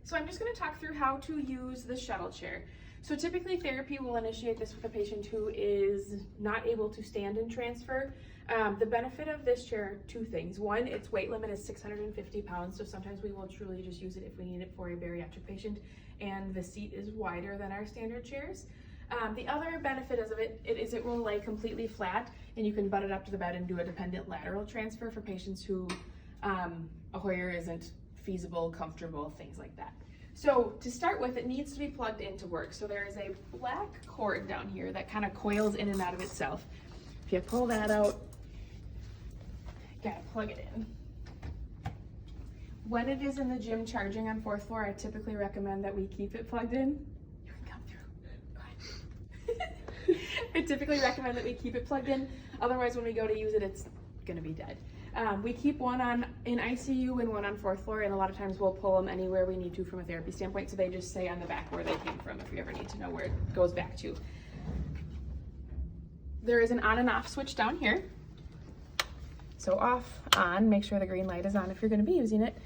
So I'm just going to talk through how to use the shuttle chair. So typically therapy will initiate this with a patient who is not able to stand and transfer. The benefit of this chair, two things. One, its weight limit is 650 pounds, so sometimes we will truly just use it if we need it for a bariatric patient, and the seat is wider than our standard chairs. The other benefit of it is it will lay completely flat, and you can butt it up to the bed and do a dependent lateral transfer for patients who a Hoyer isn't feasible, comfortable, things like that. So to start with, it needs to be plugged into work. So there is a black cord down here that kind of coils in and out of itself. If you pull that out, you gotta plug it in. When it is in the gym charging on 4th floor, I typically recommend that we keep it plugged in. You can come through. Go ahead. I typically recommend that we keep it plugged in. Otherwise, when we go to use it, it's gonna be dead. We keep one in ICU and one on 4th floor, and a lot of times we'll pull them anywhere we need to from a therapy standpoint, so they just stay on the back where they came from if we ever need to know where it goes back to. There is an on and off switch down here. So off, on, make sure the green light is on if you're going to be using it.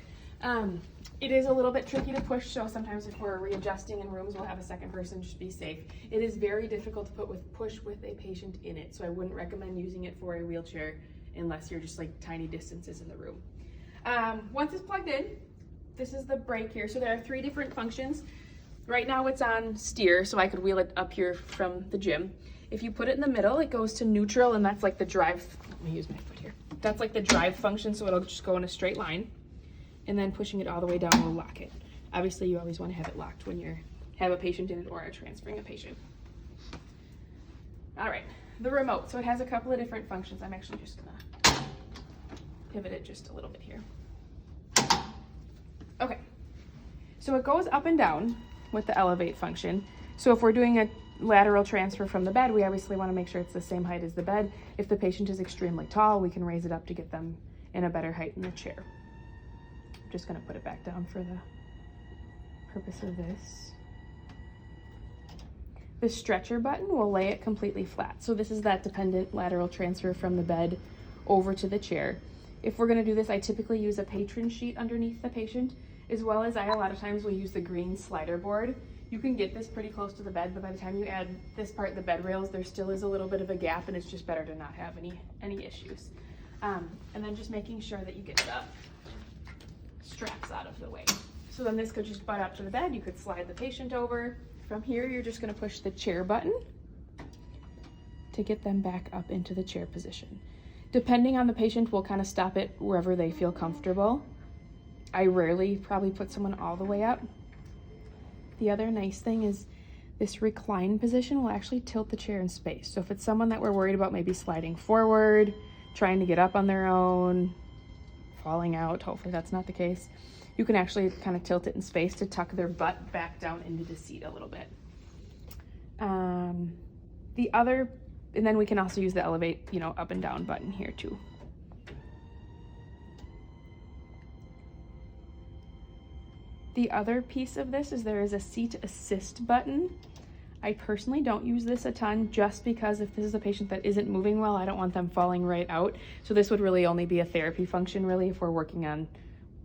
It is a little bit tricky to push, so sometimes if we're readjusting in rooms, we'll have a second person just be safe. It is very difficult to push with a patient in it, so I wouldn't recommend using it for a wheelchair unless you're just like tiny distances in the room. Once it's plugged in, this is the brake here. So there are 3 different functions. Right now it's on steer, so I could wheel it up here from the gym. If you put it in the middle, it goes to neutral, and that's like the drive. Let me use my foot here. That's like the drive function, so it'll just go in a straight line. And then pushing it all the way down will lock it. Obviously, you always want to have it locked when you have a patient in it or are transferring a patient. All right, the remote. So it has a couple of different functions. I'm actually just gonna pivot it just a little bit here. Okay, so it goes up and down with the elevate function. So if we're doing a lateral transfer from the bed, we obviously want to make sure it's the same height as the bed. If the patient is extremely tall, we can raise it up to get them in a better height in the chair. I'm just going to put it back down for the purpose of this. The stretcher button will lay it completely flat. So this is that dependent lateral transfer from the bed over to the chair. If we're going to do this, I typically use a patron sheet underneath the patient, as well as a lot of times will use the green slider board. You can get this pretty close to the bed, but by the time you add this part, the bed rails, there still is a little bit of a gap, and it's just better to not have any issues. And then just making sure that you get the straps out of the way. So then this could just butt up to the bed. You could slide the patient over. From here, you're just going to push the chair button to get them back up into the chair position. Depending on the patient, we'll kind of stop it wherever they feel comfortable. I rarely probably put someone all the way up. The other nice thing is this recline position will actually tilt the chair in space. So if it's someone that we're worried about maybe sliding forward, trying to get up on their own, falling out, hopefully that's not the case, you can actually kind of tilt it in space to tuck their butt back down into the seat a little bit. And then we can also use the elevate, up and down button here too. The other piece of this is there is a seat assist button. I personally don't use this a ton just because if this is a patient that isn't moving well, I don't want them falling right out. So this would really only be a therapy function really if we're working on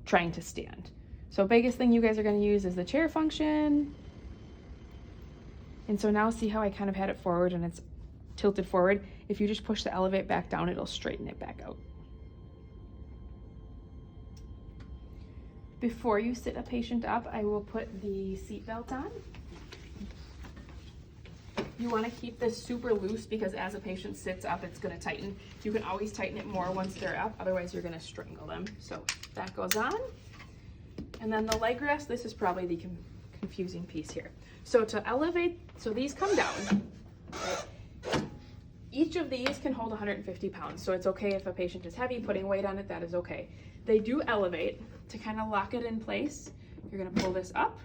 trying to stand. So biggest thing you guys are going to use is the chair function. And so now see how I kind of had it forward and it's tilted forward. If you just push the elevate back down, it'll straighten it back out. Before you sit a patient up, I will put the seat belt on. You want to keep this super loose because as a patient sits up, it's going to tighten. You can always tighten it more once they're up, otherwise you're going to strangle them. So that goes on. And then the leg rest, this is probably the confusing piece here. So to elevate, so these come down, right? Each of these can hold 150 pounds, so it's okay if a patient is heavy, putting weight on it, that is okay. They do elevate. To kind of lock it in place, you're going to pull this up,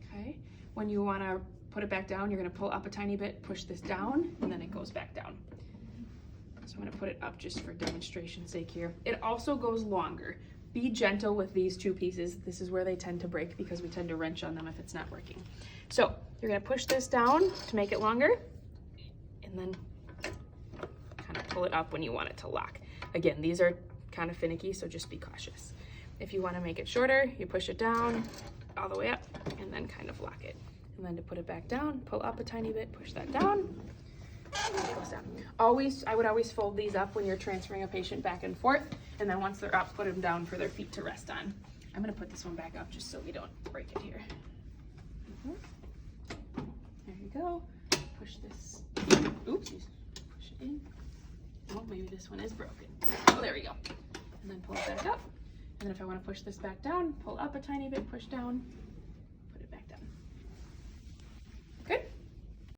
okay? When you want to put it back down, you're going to pull up a tiny bit, push this down, and then it goes back down. So I'm going to put it up just for demonstration's sake here. It also goes longer. Be gentle with these two pieces. This is where they tend to break because we tend to wrench on them if it's not working. So you're going to push this down to make it longer, and then kind of pull it up when you want it to lock. Again, these are kind of finicky, so just be cautious. If you want to make it shorter, you push it down, all the way up and then kind of lock it. And then to put it back down, pull up a tiny bit, push that down, and it goes down. I would always fold these up when you're transferring a patient back and forth, and then once they're up, put them down for their feet to rest on. I'm gonna put this one back up just so we don't break it here. There you go. Push this, oopsies, push it in. Oh, maybe this one is broken. Oh, there we go. And then pull it back up. And then if I want to push this back down, pull up a tiny bit, push down,